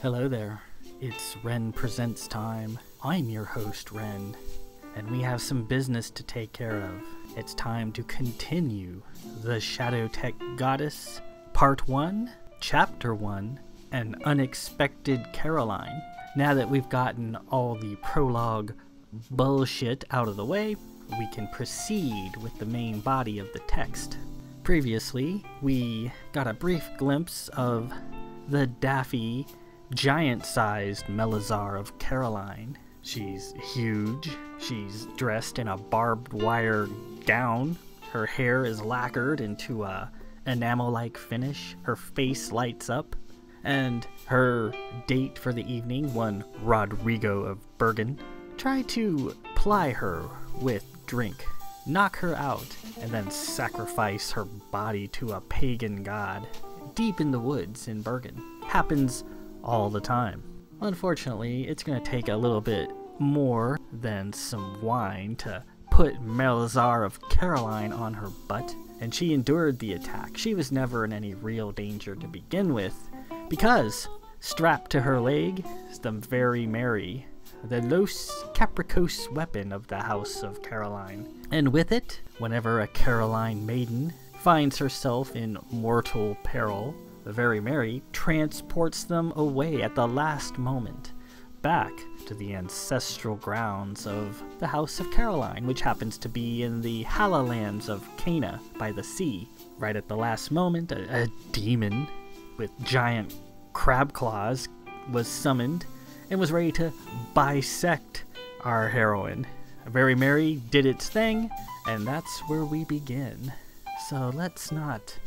Hello there, it's Ren Presents time. I'm your host, Ren, and we have some business to take care of. It's time to continue the Shadow Tech Goddess, Part 1, Chapter 1, An Unexpected Caroline. Now that we've gotten all the prologue bullshit out of the way, we can proceed with the main body of the text. Previously, we got a brief glimpse of the daffy, giant-sized Melazar of Caroline. She's huge, she's dressed in a barbed wire gown, her hair is lacquered into a enamel-like finish, her face lights up, and her date for the evening, one Rodrigo of Bergen, tried to ply her with drink, knock her out, and then sacrifice her body to a pagan god deep in the woods in Bergen. Happens all the time. Unfortunately, it's going to take a little bit more than some wine to put Melazar of Caroline on her butt, and she endured the attack. She was never in any real danger to begin with, because strapped to her leg is the Very Merry, the Los Capricos weapon of the House of Caroline. And with it, whenever a Caroline maiden finds herself in mortal peril, the Very Merry transports them away at the last moment, back to the ancestral grounds of the House of Caroline, which happens to be in the Halalands of Cana by the sea. Right at the last moment, a demon with giant crab claws was summoned and was ready to bisect our heroine. Very Merry did its thing, and that's where we begin. So let's not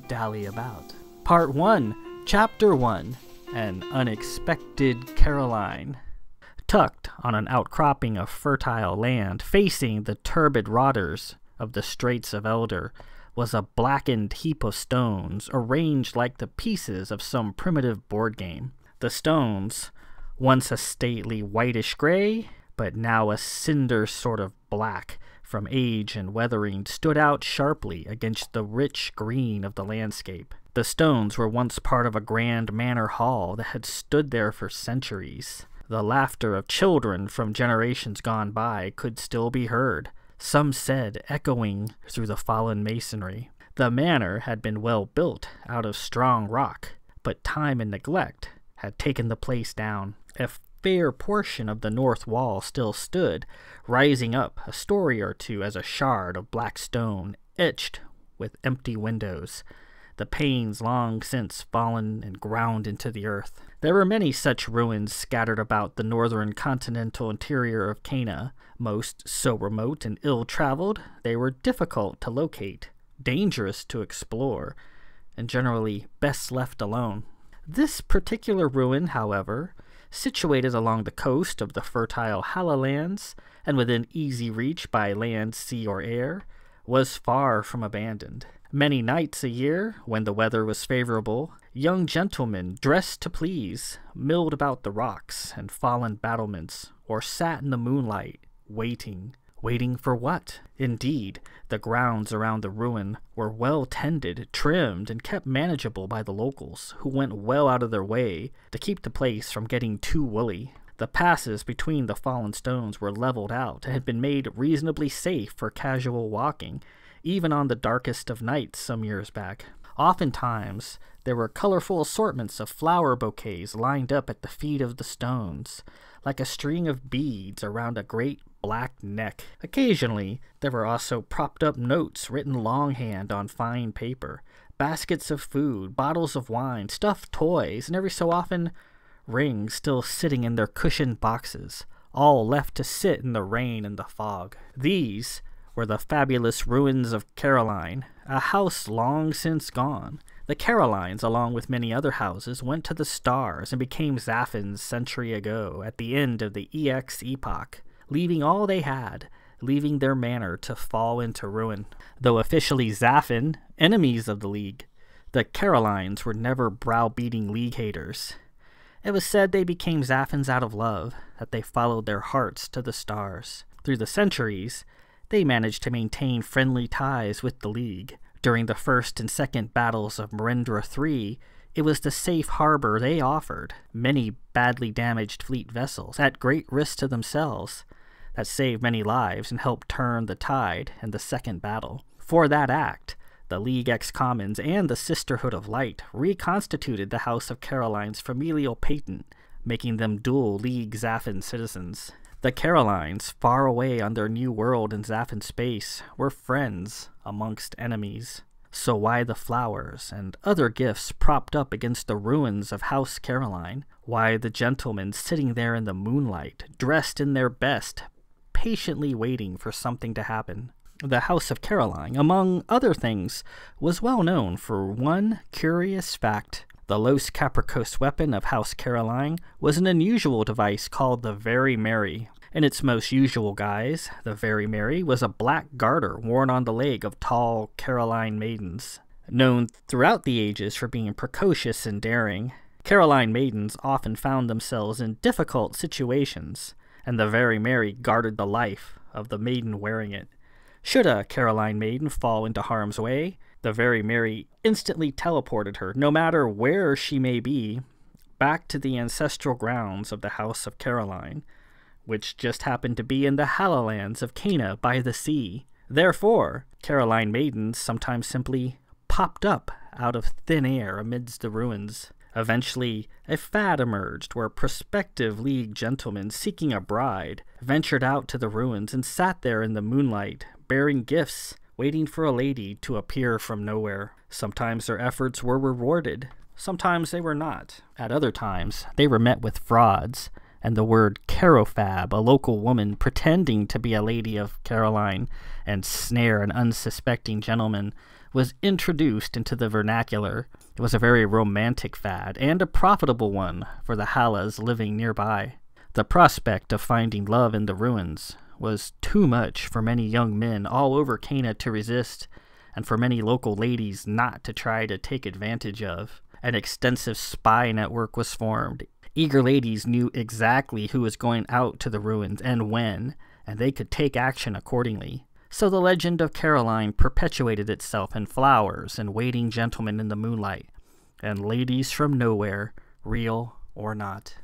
dally about. Part 1, Chapter 1, An Unexpected Caroline. Tucked on an outcropping of fertile land facing the turbid waters of the Straits of Elder was a blackened heap of stones arranged like the pieces of some primitive board game. The stones, once a stately whitish gray, but now a cinder sort of black from age and weathering, stood out sharply against the rich green of the landscape. The stones were once part of a grand manor hall that had stood there for centuries. The laughter of children from generations gone by could still be heard, some said echoing through the fallen masonry. The manor had been well built out of strong rock, but time and neglect had taken the place down. A fair portion of the north wall still stood, rising up a story or two as a shard of black stone etched with empty windows, the panes long since fallen and ground into the earth. There were many such ruins scattered about the northern continental interior of Cana, most so remote and ill-traveled they were difficult to locate, dangerous to explore, and generally best left alone. This particular ruin, however, situated along the coast of the fertile Halalands, and within easy reach by land, sea, or air, was far from abandoned. Many nights a year, when the weather was favorable, young gentlemen, dressed to please, milled about the rocks and fallen battlements, or sat in the moonlight, waiting. Waiting for what? Indeed, the grounds around the ruin were well tended, trimmed, and kept manageable by the locals, who went well out of their way to keep the place from getting too woolly. The passes between the fallen stones were leveled out and had been made reasonably safe for casual walking, even on the darkest of nights some years back. Oftentimes, there were colorful assortments of flower bouquets lined up at the feet of the stones, like a string of beads around a great black neck. Occasionally, there were also propped-up notes written longhand on fine paper, baskets of food, bottles of wine, stuffed toys, and every so often, rings still sitting in their cushioned boxes, all left to sit in the rain and the fog. These were the fabulous ruins of Caroline, a house long since gone. The Carolines, along with many other houses, went to the stars and became Zaffins century ago at the end of the EX epoch, leaving all they had, leaving their manor to fall into ruin. Though officially Zaffin, enemies of the League, the Carolines were never browbeating League haters. It was said they became Zaffins out of love, that they followed their hearts to the stars. Through the centuries, they managed to maintain friendly ties with the League. During the First and Second Battles of Marindra III, It was the safe harbor they offered many badly damaged fleet vessels, at great risk to themselves, that saved many lives and helped turn the tide in the Second Battle. For that act, the League Ex-Commons and the Sisterhood of Light reconstituted the House of Caroline's familial patent, making them dual League Zaffin citizens. The Carolines, far away on their new world in Zaffin space, were friends amongst enemies. So why the flowers and other gifts propped up against the ruins of House Caroline? Why the gentlemen sitting there in the moonlight, dressed in their best, patiently waiting for something to happen? The House of Caroline, among other things, was well known for one curious fact. The Los Capricos weapon of House Caroline was an unusual device called the Very Merry. In its most usual guise, the Very Merry was a black garter worn on the leg of tall Caroline maidens. Known throughout the ages for being precocious and daring, Caroline maidens often found themselves in difficult situations, and the Very Merry guarded the life of the maiden wearing it. Should a Caroline maiden fall into harm's way, the Very Merry instantly teleported her, no matter where she may be, back to the ancestral grounds of the House of Caroline, which just happened to be in the Halalands of Cana by the sea. Therefore, Caroline maidens sometimes simply popped up out of thin air amidst the ruins. Eventually, a fad emerged where prospective League gentlemen seeking a bride ventured out to the ruins and sat there in the moonlight, bearing gifts, waiting for a lady to appear from nowhere. Sometimes their efforts were rewarded, sometimes they were not. At other times, they were met with frauds, and the word Carofab, a local woman pretending to be a lady of Caroline and snare an unsuspecting gentleman, was introduced into the vernacular. It was a very romantic fad, and a profitable one for the Halas living nearby. The prospect of finding love in the ruins was too much for many young men all over Cana to resist, and for many local ladies not to try to take advantage of. An extensive spy network was formed. Eager ladies knew exactly who was going out to the ruins and when, and they could take action accordingly. So the legend of Caroline perpetuated itself in flowers and waiting gentlemen in the moonlight, and ladies from nowhere, real or not.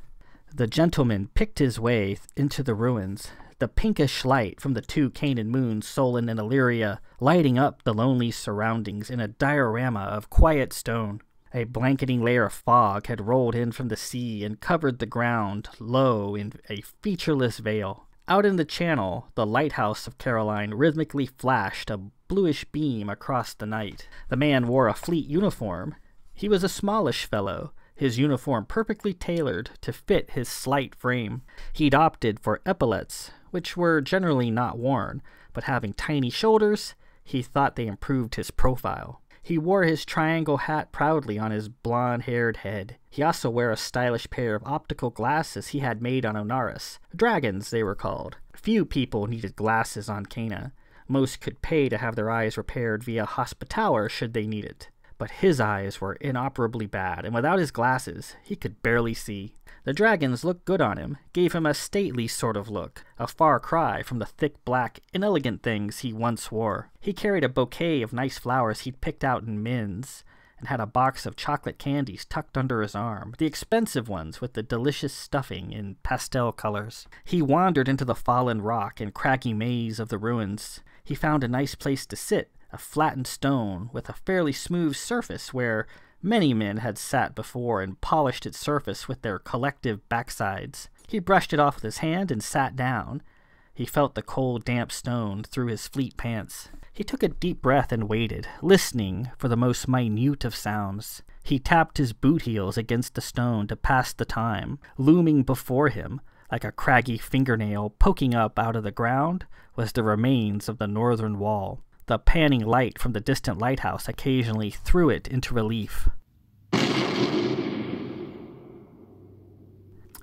The gentleman picked his way into the ruins, the pinkish light from the two Canaan moons, Solon and Illyria, lighting up the lonely surroundings in a diorama of quiet stone. A blanketing layer of fog had rolled in from the sea and covered the ground low in a featureless veil. Out in the channel, the lighthouse of Caroline rhythmically flashed a bluish beam across the night. The man wore a fleet uniform. He was a smallish fellow, his uniform perfectly tailored to fit his slight frame. He'd opted for epaulets, which were generally not worn, but having tiny shoulders, he thought they improved his profile. He wore his triangle hat proudly on his blonde-haired head. He also wore a stylish pair of optical glasses he had made on Onaris. Dragons, they were called. Few people needed glasses on Cana. Most could pay to have their eyes repaired via Hospitaller should they need it. But his eyes were inoperably bad, and without his glasses, he could barely see. The dragons looked good on him, gave him a stately sort of look, a far cry from the thick, black, inelegant things he once wore. He carried a bouquet of nice flowers he'd picked out in Min's, and had a box of chocolate candies tucked under his arm, the expensive ones with the delicious stuffing in pastel colors. He wandered into the fallen rock and craggy maze of the ruins. He found a nice place to sit, a flattened stone with a fairly smooth surface where many men had sat before and polished its surface with their collective backsides. He brushed it off with his hand and sat down. He felt the cold, damp stone through his fleet pants. He took a deep breath and waited, listening for the most minute of sounds. He tapped his boot heels against the stone to pass the time. Looming before him, like a craggy fingernail poking up out of the ground, was the remains of the northern wall. The panning light from the distant lighthouse occasionally threw it into relief.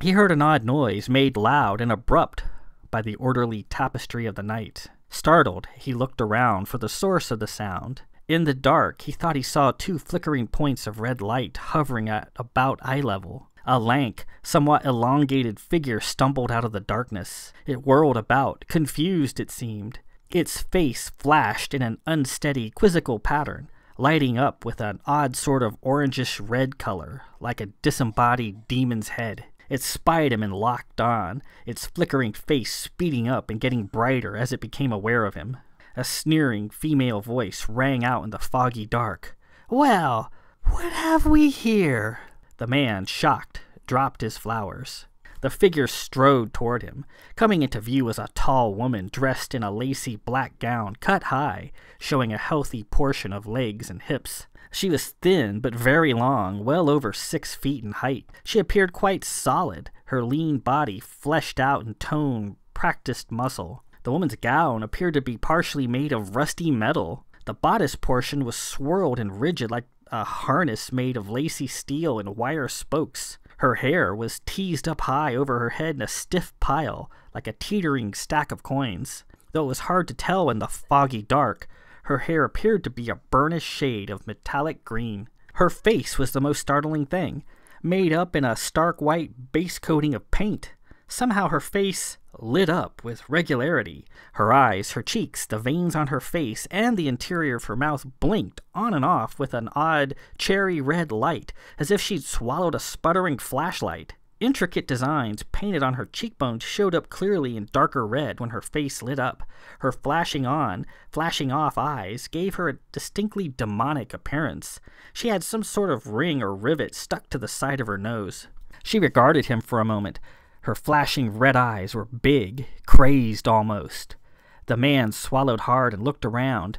He heard an odd noise made loud and abrupt by the orderly tapestry of the night. Startled, he looked around for the source of the sound. In the dark, he thought he saw two flickering points of red light hovering at about eye level. A lank, somewhat elongated figure stumbled out of the darkness. It whirled about, confused it seemed. Its face flashed in an unsteady, quizzical pattern. lighting up with an odd sort of orangish red color, like a disembodied demon's head. It spied him and locked on, its flickering face speeding up and getting brighter as it became aware of him. A sneering female voice rang out in the foggy dark. "Well, what have we here?" The man, shocked, dropped his flowers. The figure strode toward him. Coming into view was a tall woman dressed in a lacy black gown cut high, showing a healthy portion of legs and hips. She was thin but very long, well over 6 feet in height. She appeared quite solid, her lean body fleshed out in toned, practiced muscle. The woman's gown appeared to be partially made of rusty metal. The bodice portion was swirled and rigid like a harness made of lacy steel and wire spokes. Her hair was teased up high over her head in a stiff pile, like a teetering stack of coins. Though it was hard to tell in the foggy dark, her hair appeared to be a burnished shade of metallic green. Her face was the most startling thing, made up in a stark white base coating of paint. Somehow her face lit up with regularity. Her eyes, her cheeks, the veins on her face, and the interior of her mouth blinked on and off with an odd cherry red light, as if she'd swallowed a sputtering flashlight. Intricate designs painted on her cheekbones showed up clearly in darker red when her face lit up. Her flashing on, flashing off eyes gave her a distinctly demonic appearance. She had some sort of ring or rivet stuck to the side of her nose. She regarded him for a moment. Her flashing red eyes were big, crazed almost. The man swallowed hard and looked around.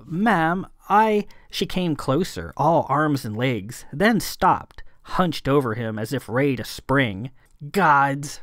Ma'am, She came closer, all arms and legs, then stopped, hunched over him as if ready to spring. Gods!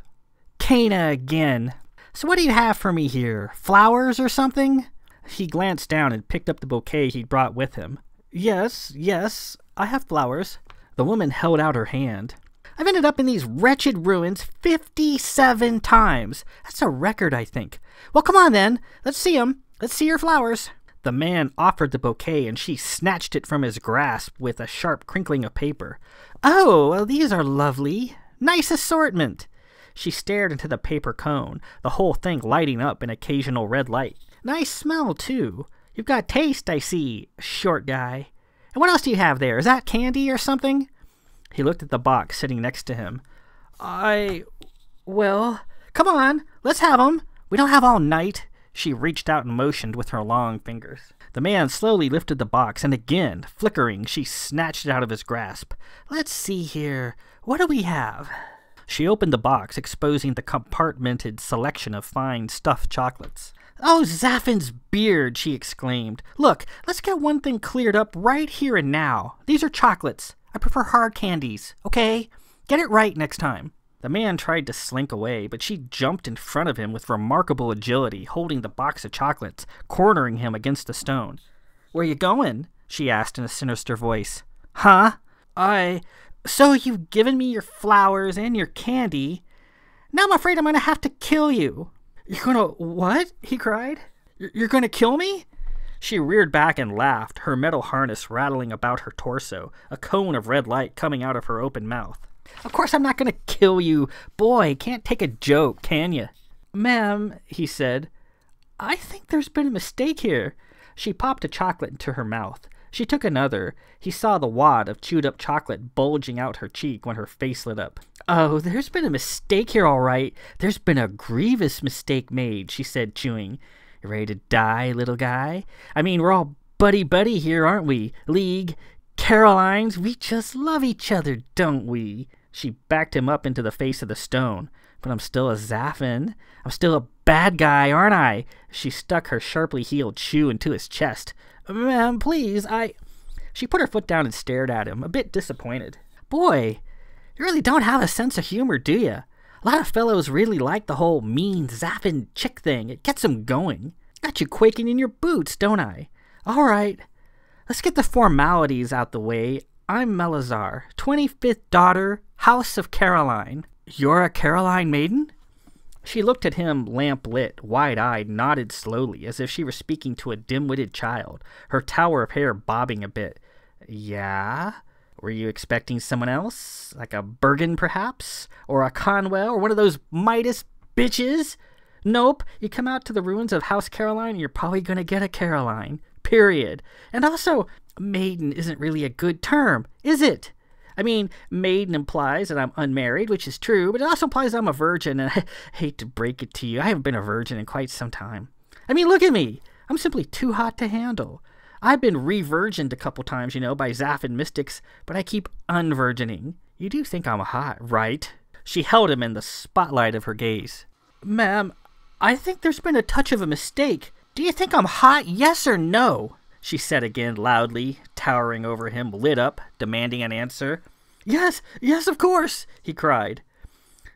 Cana again! So what do you have for me here? Flowers or something? He glanced down and picked up the bouquet he'd brought with him. Yes, I have flowers. The woman held out her hand. I've ended up in these wretched ruins 57 times. That's a record, I think. Well, come on then. Let's see 'em. Let's see your flowers. The man offered the bouquet, and she snatched it from his grasp with a sharp crinkling of paper. Oh, well, these are lovely. Nice assortment. She stared into the paper cone, the whole thing lighting up in occasional red light. Nice smell, too. You've got taste, I see, short guy. And what else do you have there? Is that candy or something? He looked at the box sitting next to him. Well, come on, let's have 'em. We don't have all night. She reached out and motioned with her long fingers. The man slowly lifted the box, and again, flickering, she snatched it out of his grasp. Let's see here. What do we have? She opened the box, exposing the compartmented selection of fine stuffed chocolates. Oh, Zaffin's beard, she exclaimed. Look, let's get one thing cleared up right here and now. These are chocolates. I prefer hard candies, okay? Get it right next time. The man tried to slink away, but she jumped in front of him with remarkable agility, holding the box of chocolates, cornering him against the stone. Where you going? She asked in a sinister voice. Huh? So you've given me your flowers and your candy. Now I'm afraid I'm going to have to kill you. You're going to what? He cried. You're going to kill me? She reared back and laughed, her metal harness rattling about her torso, a cone of red light coming out of her open mouth. Of course I'm not going to kill you. Boy, can't take a joke, can you? Ma'am, he said, I think there's been a mistake here. She popped a chocolate into her mouth. She took another. He saw the wad of chewed-up chocolate bulging out her cheek when her face lit up. Oh, there's been a mistake here, all right. There's been a grievous mistake made, she said, chewing. You ready to die, little guy? I mean, we're all buddy-buddy here, aren't we? League, Carolines, we just love each other, don't we? She backed him up into the face of the stone. But I'm still a Zaffin. I'm still a bad guy, aren't I? She stuck her sharply heeled shoe into his chest. Ma'am, please, She put her foot down and stared at him, a bit disappointed. Boy, you really don't have a sense of humor, do you? A lot of fellows really like the whole mean Zaffin chick thing. It gets them going. Got you quaking in your boots, don't I? All right, let's get the formalities out the way. I'm Melazar, 25th daughter, House of Caroline. You're a Caroline maiden? She looked at him, lamp-lit, wide-eyed, nodded slowly, as if she were speaking to a dim-witted child, her tower of hair bobbing a bit. Yeah? Were you expecting someone else? Like a Bergen, perhaps? Or a Conwell? Or one of those Midas bitches? Nope. You come out to the ruins of House Caroline and you're probably going to get a Caroline. Period. And also, Maiden isn't really a good term, is it? I mean, maiden implies that I'm unmarried, which is true, but it also implies I'm a virgin, and I hate to break it to you, I haven't been a virgin in quite some time. I mean, look at me. I'm simply too hot to handle. I've been re-virgined a couple times, by Zaffin mystics, but I keep unvirgining. You do think I'm hot, right? She held him in the spotlight of her gaze. Ma'am, I think there's been a touch of a mistake. Do you think I'm hot, yes or no? She said again loudly, towering over him, lit up, demanding an answer. Yes, of course, he cried.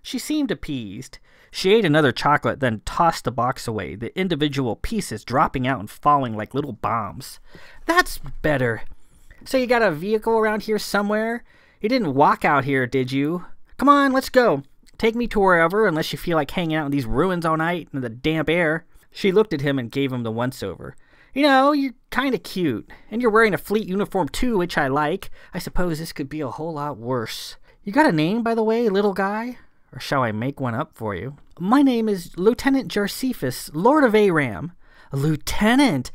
She seemed appeased. She ate another chocolate, then tossed the box away, the individual pieces dropping out and falling like little bombs. That's better. So you got a vehicle around here somewhere? You didn't walk out here, did you? Come on, let's go. Take me to wherever, unless you feel like hanging out in these ruins all night in the damp air. She looked at him and gave him the once-over. You're kind of cute, and you're wearing a fleet uniform too, which I like. I suppose this could be a whole lot worse. You got a name, by the way, little guy? Or shall I make one up for you? My name is Lieutenant Jarcephus, Lord of Aram. Lieutenant?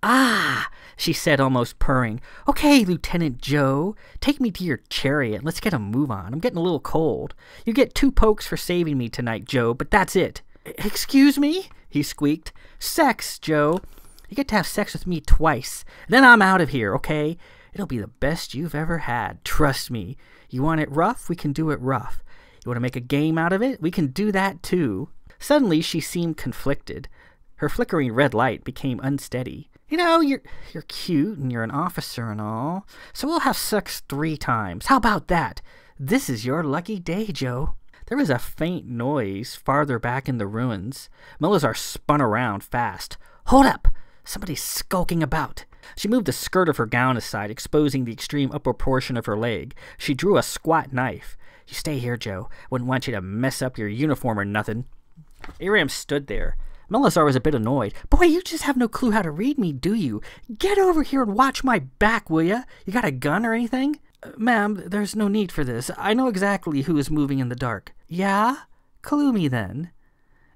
Ah, she said, almost purring. Okay, Lieutenant Joe, take me to your chariot. Let's get a move on. I'm getting a little cold. You get 2 pokes for saving me tonight, Joe, but that's it. Excuse me? He squeaked. Sex, Joe. You get to have sex with me twice. Then I'm out of here, okay? It'll be the best you've ever had. Trust me. You want it rough? We can do it rough. You want to make a game out of it? We can do that too. Suddenly she seemed conflicted. Her flickering red light became unsteady. You're cute and you're an officer and all. So we'll have sex 3 times. How about that? This is your lucky day, Joe. There was a faint noise farther back in the ruins. Melazar spun around fast. Hold up! Somebody's skulking about. She moved the skirt of her gown aside, exposing the extreme upper portion of her leg. She drew a squat knife. You stay here, Joe. Wouldn't want you to mess up your uniform or nothing. Aram stood there. Melazar was a bit annoyed. Boy, you just have no clue how to read me, do you? Get over here and watch my back, will ya? You got a gun or anything? Ma'am, there's no need for this. I know exactly who is moving in the dark. Yeah? Clue me then.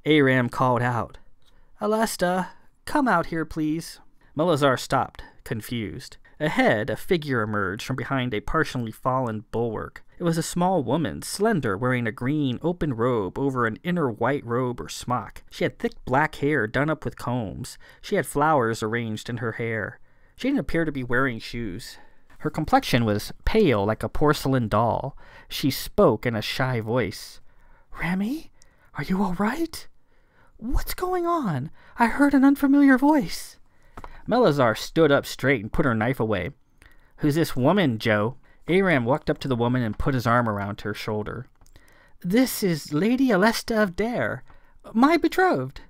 Aram called out. Alesta, come out here, please. Melazar stopped, confused. Ahead, a figure emerged from behind a partially fallen bulwark. It was a small woman, slender, wearing a green, open robe over an inner white robe or smock. She had thick black hair done up with combs. She had flowers arranged in her hair. She didn't appear to be wearing shoes. Her complexion was pale like a porcelain doll. She spoke in a shy voice. Remy, are you all right? What's going on? I heard an unfamiliar voice. Melazar stood up straight and put her knife away. Who's this woman, Joe? Aram walked up to the woman and put his arm around her shoulder. This is Lady Alesta of Dare, my betrothed.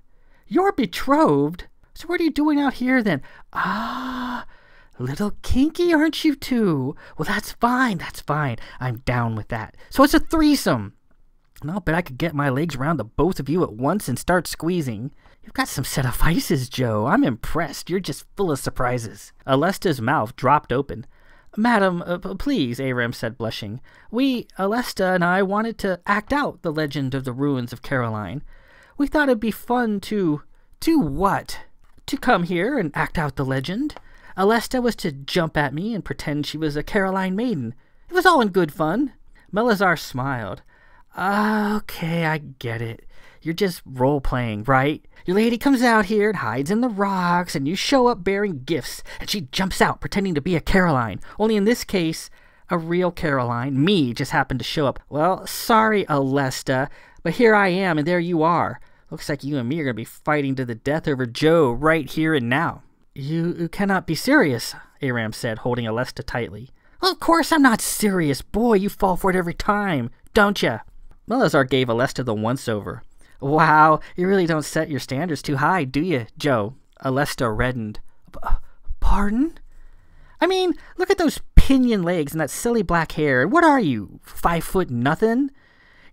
Your betrothed? So what are you doing out here then? Ah, little kinky, aren't you two? Well, that's fine. I'm down with that. So it's a threesome. And I'll bet I could get my legs around the both of you at once and start squeezing. You've got some set of vices, Joe. I'm impressed. You're just full of surprises. Alesta's mouth dropped open. Madam, please, Aram said, blushing. Alesta and I wanted to act out the legend of the ruins of Caroline. We thought it'd be fun to... To what? To come here and act out the legend. Alesta was to jump at me and pretend she was a Caroline maiden. It was all in good fun. Melazar smiled. Okay, I get it. You're just role-playing, right? Your lady comes out here and hides in the rocks, and you show up bearing gifts, and she jumps out pretending to be a Caroline. Only in this case, a real Caroline. Me just happened to show up. Well, sorry, Alesta, but here I am, and there you are. Looks like you and me are going to be fighting to the death over Joe right here and now. You cannot be serious, Aram said, holding Alesta tightly. Well, of course I'm not serious. Boy, you fall for it every time, don't ya? Melazar gave Alesta the once-over. Wow, you really don't set your standards too high, do you, Joe? Alesta reddened. Pardon? I mean, look at those pinion legs and that silly black hair. What are you, 5 foot nothing?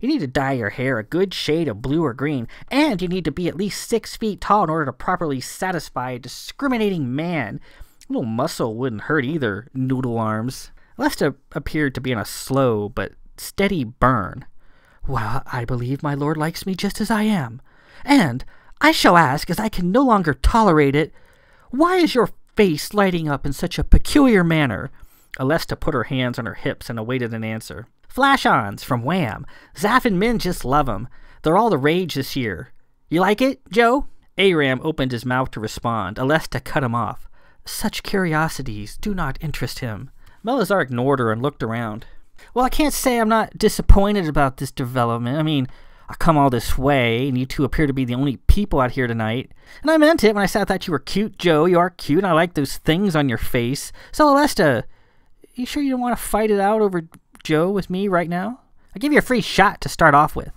You need to dye your hair a good shade of blue or green, and you need to be at least 6 feet tall in order to properly satisfy a discriminating man. A little muscle wouldn't hurt either, noodle arms. Alesta appeared to be in a slow but steady burn. Well, I believe my lord likes me just as I am. And I shall ask, as I can no longer tolerate it, why is your face lighting up in such a peculiar manner. Alesta put her hands on her hips and awaited an answer. Flash-ons from Wham! Zaf and Min just love 'em. They're all the rage this year. You like it, Joe? Aram opened his mouth to respond. Alesta cut him off. Such curiosities do not interest him. Melazar ignored her and looked around. Well, I can't say I'm not disappointed about this development. I mean, I come all this way, and you two appear to be the only people out here tonight. And I meant it when I said I thought you were cute, Joe. You are cute, and I like those things on your face. So, Alesta, you sure you don't want to fight it out over Joe with me right now? I'll give you a free shot to start off with.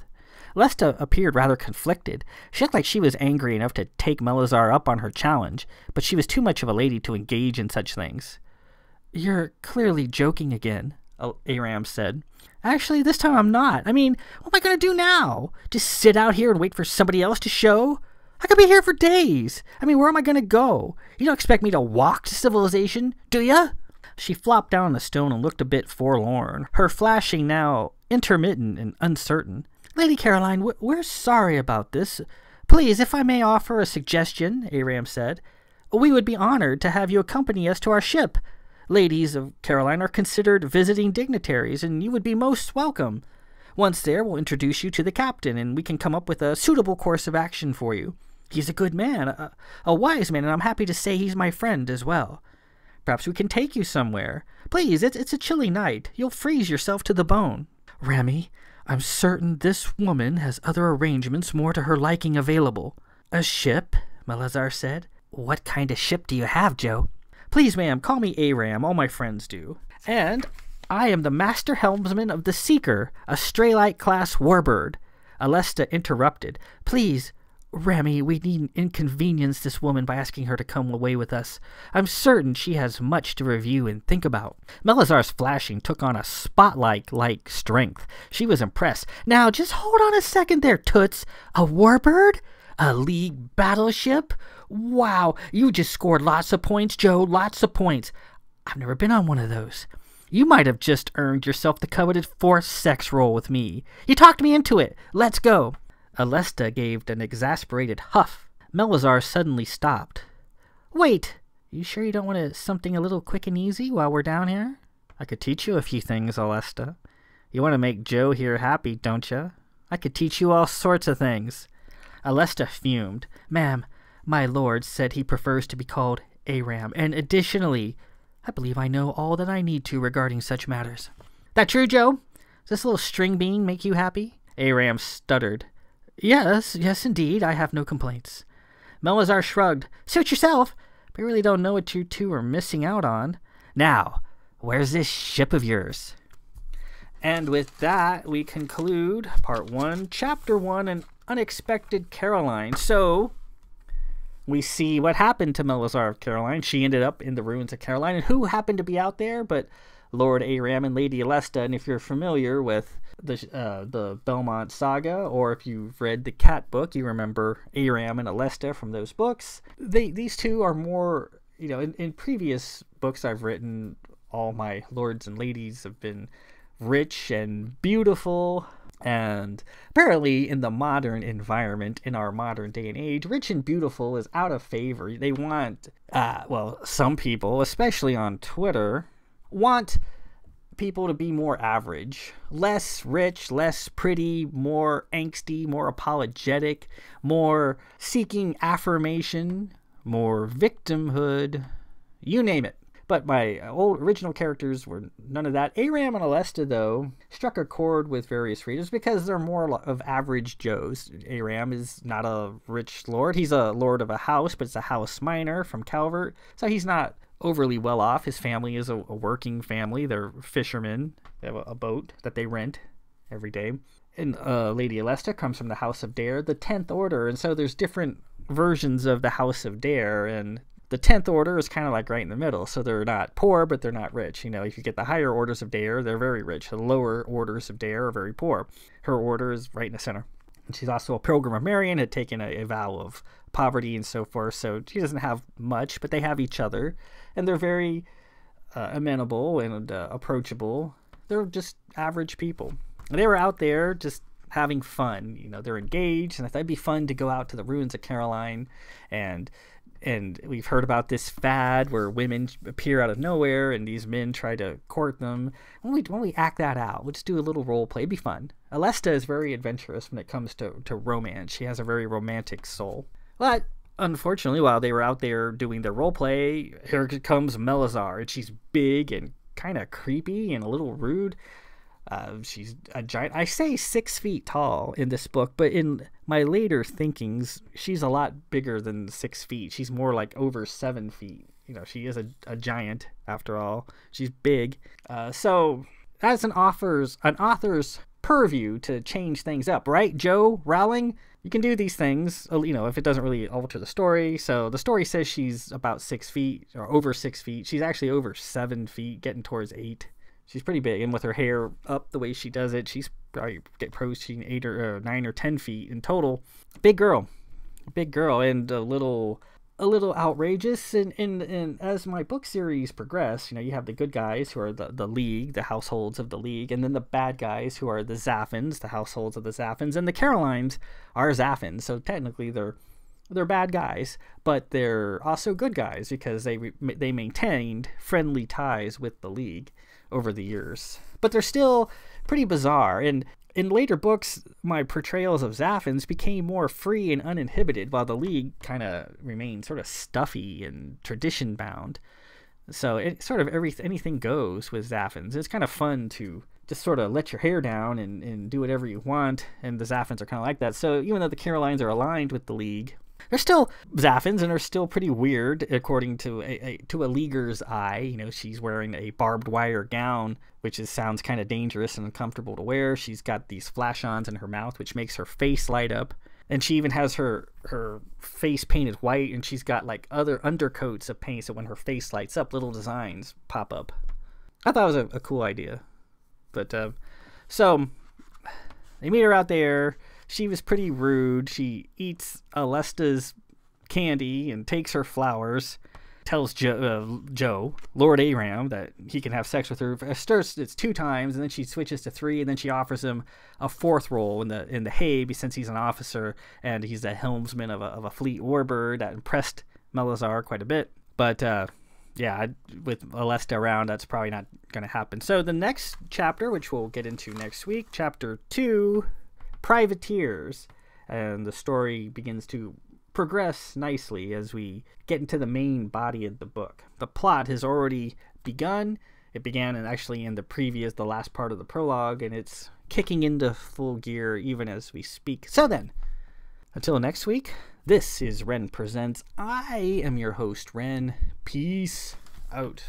Alesta appeared rather conflicted. She looked like she was angry enough to take Melazar up on her challenge, but she was too much of a lady to engage in such things. You're clearly joking again, Aram said. Actually, this time I'm not. I mean, what am I going to do now? Just sit out here and wait for somebody else to show? I could be here for days. I mean, where am I going to go? You don't expect me to walk to civilization, do ya? She flopped down on the stone and looked a bit forlorn, her flashing now intermittent and uncertain. Lady Caroline, we're sorry about this. Please, if I may offer a suggestion, Aram said, we would be honored to have you accompany us to our ship. Ladies of Caroline are considered visiting dignitaries, and you would be most welcome. Once there, we'll introduce you to the captain, and we can come up with a suitable course of action for you. He's a good man, a wise man, and I'm happy to say he's my friend as well. Perhaps we can take you somewhere. Please, it's a chilly night. You'll freeze yourself to the bone. Remy, I'm certain this woman has other arrangements more to her liking available. A ship? Melazar said. What kind of ship do you have, Joe? Please, ma'am, call me Aram. All my friends do. And I am the master helmsman of the Seeker, a Straylight-class warbird. Alesta interrupted. Please, Remy, we needn't inconvenience this woman by asking her to come away with us. I'm certain she has much to review and think about. Melazar's flashing took on a spotlight-like strength. She was impressed. Now, just hold on a second there, Toots. A warbird? A League battleship? Wow, you just scored lots of points, Joe, lots of points. I've never been on one of those. You might have just earned yourself the coveted fourth sex roll with me. You talked me into it. Let's go. Alesta gave an exasperated huff. Melazar suddenly stopped. Wait, you sure you don't want something a little quick and easy while we're down here? I could teach you a few things, Alesta. You want to make Joe here happy, don't you? I could teach you all sorts of things. Alesta fumed. Ma'am, my lord said he prefers to be called Aram, and additionally, I believe I know all that I need to regarding such matters. That true, Joe? Does this little string bean make you happy? Aram stuttered. Yes, indeed, I have no complaints. Melazar shrugged. Suit yourself, but I really don't know what you two are missing out on. Now, where's this ship of yours? And with that, we conclude Part 1, Chapter 1, An Unexpected Caroline. So, we see what happened to Melazar of Caroline. She ended up in the ruins of Caroline. And who happened to be out there but Lord Aram and Lady Alesta? And if you're familiar with the Belmont saga, or if you've read the Cat book, you remember Aram and Alesta from those books. These two are more, in previous books I've written, all my lords and ladies have been rich and beautiful. And apparently in the modern environment, in our modern day and age, rich and beautiful is out of favor. They want, some people, especially on Twitter, want people to be more average, less rich, less pretty, more angsty, more apologetic, more seeking affirmation, more victimhood, you name it. But my original characters were none of that. Aram and Alesta, though, struck a chord with various readers because they're more of average Joes. Aram is not a rich lord. He's a lord of a house, but it's a house miner from Calvert. So he's not overly well off. His family is a working family. They're fishermen. They have a boat that they rent every day. And Lady Alesta comes from the House of Dare, the 10th Order. And so there's different versions of the House of Dare, and the 10th Order is kind of like right in the middle, so they're not poor, but they're not rich. If you get the higher orders of Dare, they're very rich. The lower orders of Dare are very poor. Her order is right in the center. And she's also a Pilgrim of Marion, had taken a vow of poverty and so forth, so she doesn't have much, but they have each other, and they're very amenable and approachable. They're just average people. And they were out there just having fun. They're engaged, and I thought it'd be fun to go out to the ruins of Caroline and And we've heard about this fad where women appear out of nowhere and these men try to court them. Why don't we act that out? We'll just do a little role play. It'd be fun. Alesta is very adventurous when it comes to romance. She has a very romantic soul. But unfortunately, while they were out there doing their role play, here comes Melazar, and she's big and kind of creepy and a little rude. She's a giant. I say 6 feet tall in this book, but in my later thinkings, she's a lot bigger than 6 feet. She's more like over 7 feet. You know, she is a giant after all. She's big. So that's an author's purview to change things up, right? Joe Rowling, you can do these things, you know, if it doesn't really alter the story. So the story says she's about 6 feet or over 6 feet. She's actually over 7 feet, getting towards 8. She's pretty big, and with her hair up the way she does it, she's probably approaching 8 or 9 or 10 feet in total. Big girl, and a little outrageous. And as my book series progress, you know, you have the good guys who are the League, the households of the League, and then the bad guys who are the Zaphans, the households of the Zaphans, and the Carolines are Zaphans. So technically, they're bad guys, but they're also good guys because they maintained friendly ties with the League over the years. But they're still pretty bizarre, and in later books, my portrayals of Zaphans became more free and uninhibited, while the League kind of remained sort of stuffy and tradition-bound. So it sort of anything goes with Zaphans. It's kind of fun to just sort of let your hair down and do whatever you want, and the Zaphans are kind of like that. So even though the Carolines are aligned with the League, they're still Zaphans, and they're still pretty weird according to a leaguer's eye. You know, she's wearing a barbed wire gown, which sounds kind of dangerous and uncomfortable to wear. She's got these flash-ons in her mouth, which makes her face light up. And she even has her face painted white, and she's got like other undercoats of paint, so when her face lights up, little designs pop up. I thought it was a cool idea. But so they meet her out there. She was pretty rude. She eats Alesta's candy and takes her flowers. Tells Joe, Lord Aram, that he can have sex with her. First, it's 2 times, and then she switches to 3, and then she offers him a 4th role in the Hague, since he's an officer and he's the helmsman of a fleet warbird. That impressed Melazar quite a bit. But yeah, with Alesta around, that's probably not going to happen. So the next chapter, which we'll get into next week, chapter 2. Privateers, and the story begins to progress nicely as we get into the main body of the book. The plot has already begun. It began actually in the last part of the prologue, and it's kicking into full gear even as we speak. So then, until next week, this is Ren Presents. I am your host, Ren. Peace out.